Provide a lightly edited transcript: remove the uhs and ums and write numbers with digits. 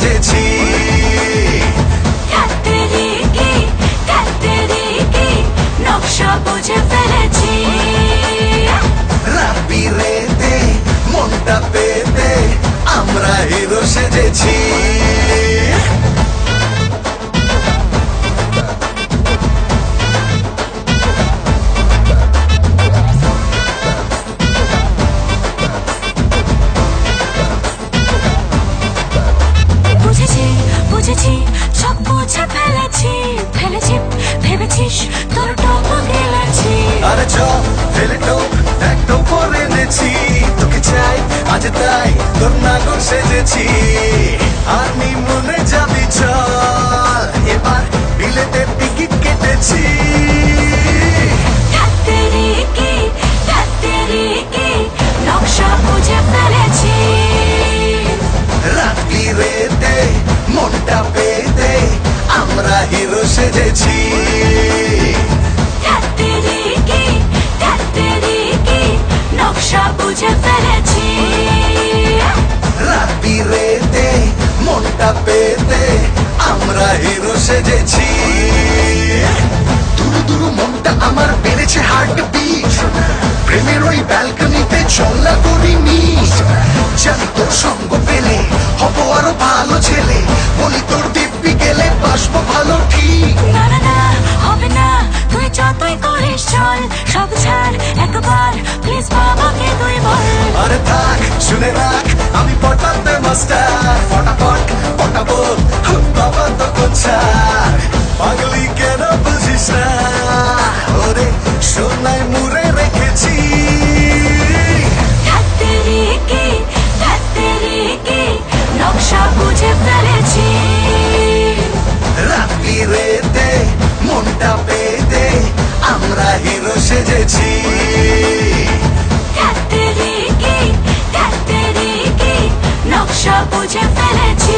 সেজেছি। নকশা বুঝে ফেলেছি। রাব্বি রে দে মনটা পেতে আমরা হিরো সেজেছি। বুঝেছি বুঝেছি সব বুঝে ফেলেছি ফেলেছি ভেবেছিস তোর টপ গেলেছি। আরে চল ফেলে টোপ একদম করে এনেছি। তোকে চাই আজ তাই তোর নাগর সেজেছি। আর নিমনে যাবি চল এবার বিলেতে টিকিট কেটেছি। নকশা বুঝে ফেলেছি। রাত্রি রেতে মনটা পেতে আমরা হিরো সেজেছি। নকশা বুঝে ফেলেছি। রাত্রি রেতে মনটা পেতে আমরা হিরো সেজেছি। দুরু দুরু মনটা আমার বেড়েছে হার্ট বিট। প্রেমের ওই ব্যালকনিতে চলা করি মিট। জানি তোর সঙ্গ পেলে হব আরো ভালো ছেলে। বলি তোর দিব্যি গেলে বাসবো ভালো ঠিক। না না না হবে না তুই যতই করিস চল সব ছাড় একবার প্লিজ বাবাকে তুই বল। আরে থাক শুনে রাখ আমি পটাতে মাস্টার। ফটাফট পটাবো বাবা তো কোথায়। পাগলি কেন বুঝিস না ওরে সোনায় মুড়ে রেখেছি। নকশা বুঝে ফেলেছি। রাত্রি রেতে মনটা পেতে আমরা হিরো সেজেছি। নকশা বুঝে ফেলেছি।